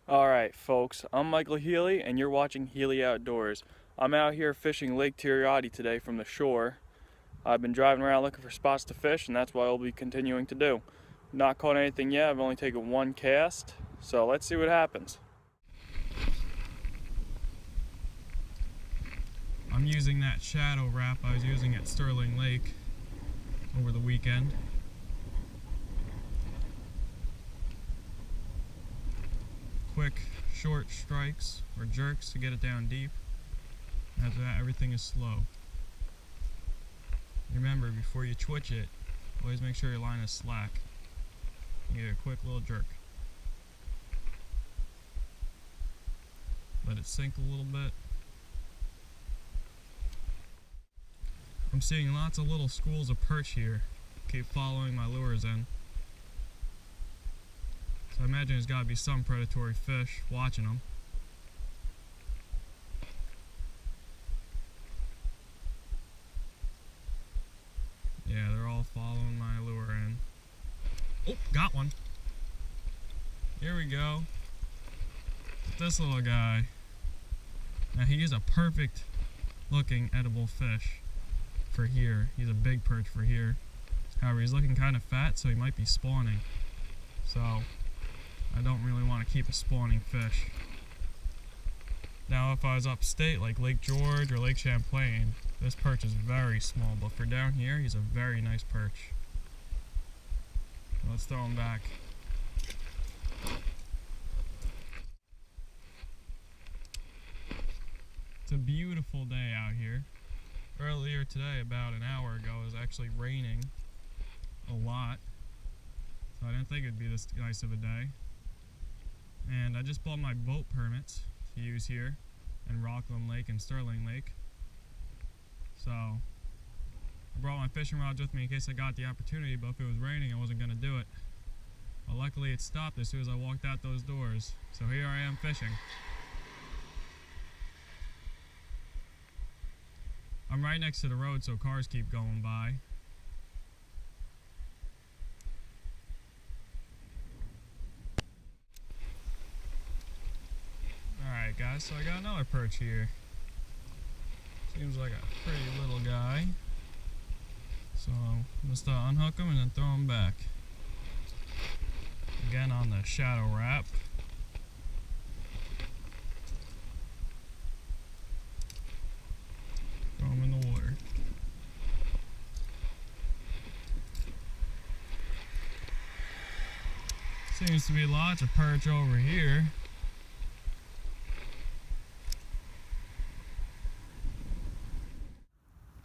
Alright folks, I'm Michael Healy and you're watching Healy Outdoors. I'm out here fishing Lake Tiorati today from the shore. I've been driving around looking for spots to fish and that's what I'll be continuing to do. Not caught anything yet, I've only taken one cast, so let's see what happens. I'm using that shadow wrap I was using at Sterling Lake over the weekend. Quick, short strikes or jerks to get it down deep. After that, everything is slow. Remember, before you twitch it, always make sure your line is slack. You get a quick little jerk. Let it sink a little bit. I'm seeing lots of little schools of perch here. Keep following my lures in. So I imagine there's got to be some predatory fish watching them. Yeah, they're all following my lure in. Oh, got one. Here we go. This little guy. Now he is a perfect looking edible fish for here. He's a big perch for here. However, he's looking kind of fat, so he might be spawning. So I don't really want to keep a spawning fish. Now if I was upstate like Lake George or Lake Champlain, this perch is very small, but for down here he's a very nice perch. Let's throw him back. It's a beautiful day out here. Earlier today, about an hour ago, it was actually raining a lot, so I didn't think it'd be this nice of a day. And I just bought my boat permits to use here in Rockland Lake and Sterling Lake. So I brought my fishing rods with me in case I got the opportunity, but if it was raining I wasn't going to do it. But luckily it stopped as soon as I walked out those doors. So here I am fishing. I'm right next to the road, so cars keep going by. Alright guys, so I got another perch here. Seems like a pretty little guy. So I'm just unhook him and then throw him back. Again on the shadow wrap. Throw him in the water. Seems to be lots of perch over here.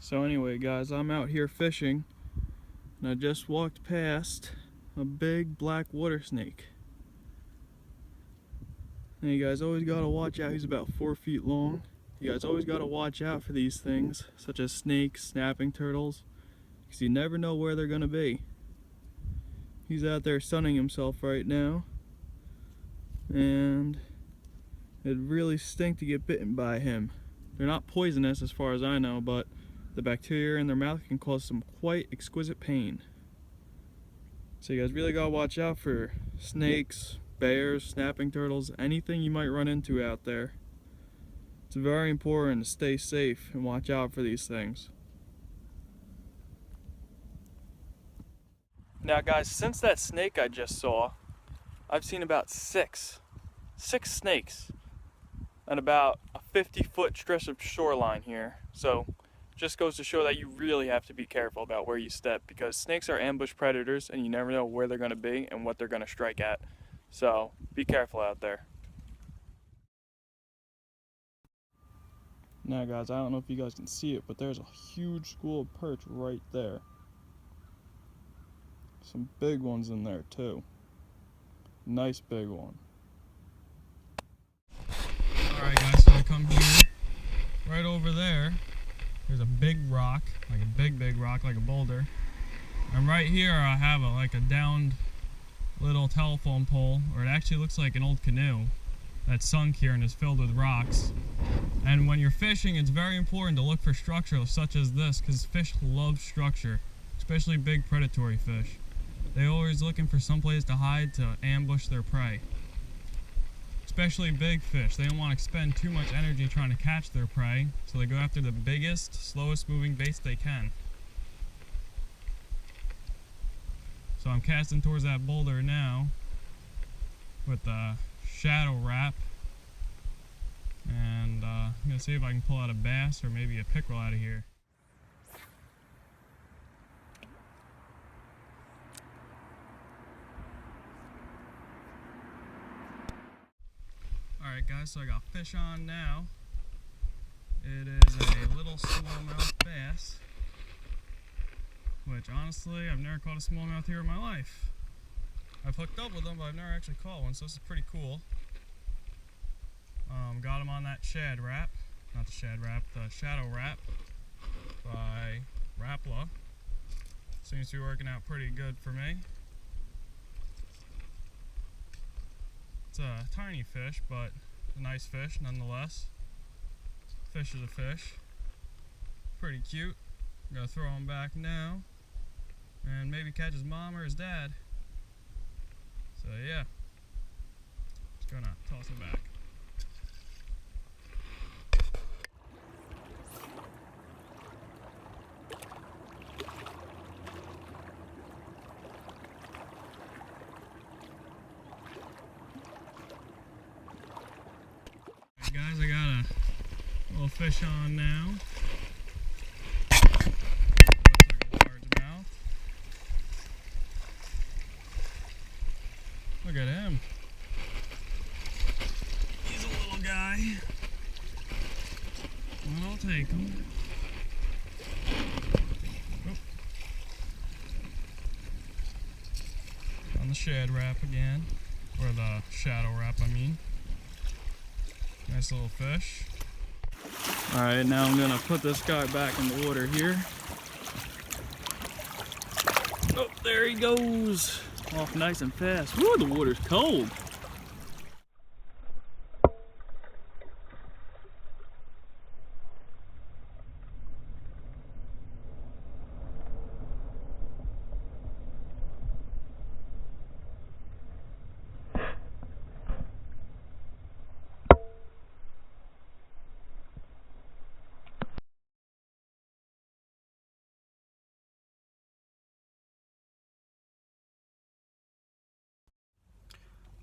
So anyway guys, I'm out here fishing and I just walked past a big black water snake. Now you guys always gotta watch out, he's about 4 feet long. You guys always gotta watch out for these things, such as snakes, snapping turtles, because you never know where they're gonna be. He's out there sunning himself right now, and it'd really stink to get bitten by him. They're not poisonous as far as I know, but the bacteria in their mouth can cause some quite exquisite pain. So you guys really gotta watch out for snakes, bears, snapping turtles, anything you might run into out there. It's very important to stay safe and watch out for these things. Now guys, since that snake I just saw, I've seen about six snakes and about a 50-foot stretch of shoreline here. So just goes to show that you really have to be careful about where you step, because snakes are ambush predators and you never know where they're going to be and what they're going to strike at. So be careful out there. Now guys, I don't know if you guys can see it, but there's a huge school of perch right there. Some big ones in there too. Nice big one. Alright guys, so I come here, right over there, there's a big rock, like a big rock, like a boulder. And right here I have like a downed little telephone pole, or it actually looks like an old canoe that's sunk here and is filled with rocks. And when you're fishing, it's very important to look for structure such as this, because fish love structure, especially big predatory fish. They're always looking for some place to hide to ambush their prey. especially big fish. They don't want to expend too much energy trying to catch their prey, so they go after the biggest, slowest moving baits they can. So I'm casting towards that boulder now with the shadow wrap, and I'm going to see if I can pull out a bass or maybe a pickerel out of here. Alright guys, so I got fish on now. It is a little smallmouth bass, which honestly I've never caught a smallmouth here in my life. I've hooked up with them, but I've never actually caught one, so this is pretty cool. Got him on that shad wrap, not the shad wrap, the shadow wrap by Rapala. Seems to be working out pretty good for me. It's a tiny fish, but a nice fish nonetheless. Fish is a fish. Pretty cute. I'm gonna throw him back now and maybe catch his mom or his dad. So yeah, just gonna toss it back. Alright guys, I got a little fish on now. Looks like a largemouth. Look at him. He's a little guy. Well, I'll take him. Oh. On the shad wrap again. Or the shadow wrap, I mean. Nice little fish. Alright, now I'm gonna put this guy back in the water here. Oh, there he goes. Off nice and fast. Woo, the water's cold.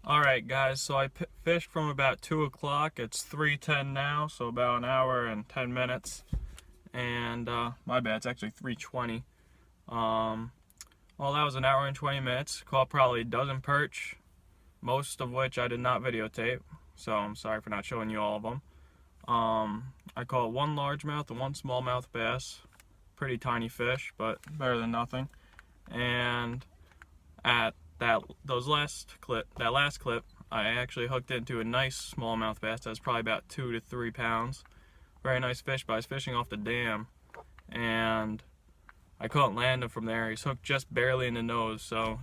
Alright guys, so I fished from about 2 o'clock. It's 3:10 now, so about an hour and 10 minutes. And my bad, it's actually 3:20. Well, that was an hour and 20 minutes. Caught probably a dozen perch, most of which I did not videotape, so I'm sorry for not showing you all of them. I caught one largemouth and one smallmouth bass. Pretty tiny fish, but better than nothing. And at that last clip, I actually hooked into a nice smallmouth bass that's probably about 2 to 3 pounds. Very nice fish, but I was fishing off the dam, and I couldn't land him from there. He's hooked just barely in the nose, so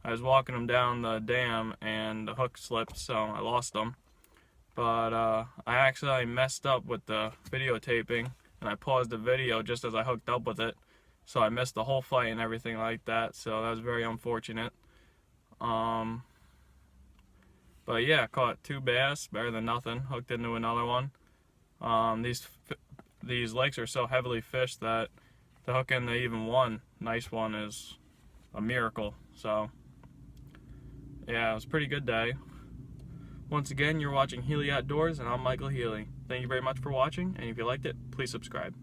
I was walking him down the dam, and the hook slipped, so I lost him. But I actually messed up with the videotaping, and I paused the video just as I hooked up with it, so I missed the whole fight and everything like that, so that was very unfortunate. But yeah, caught 2 bass, better than nothing. Hooked into another one. These lakes are so heavily fished that to hook into even one nice one is a miracle. So yeah, it was a pretty good day. Once again, you're watching Healy Outdoors, and I'm Michael Healy. Thank you very much for watching, and if you liked it, please subscribe.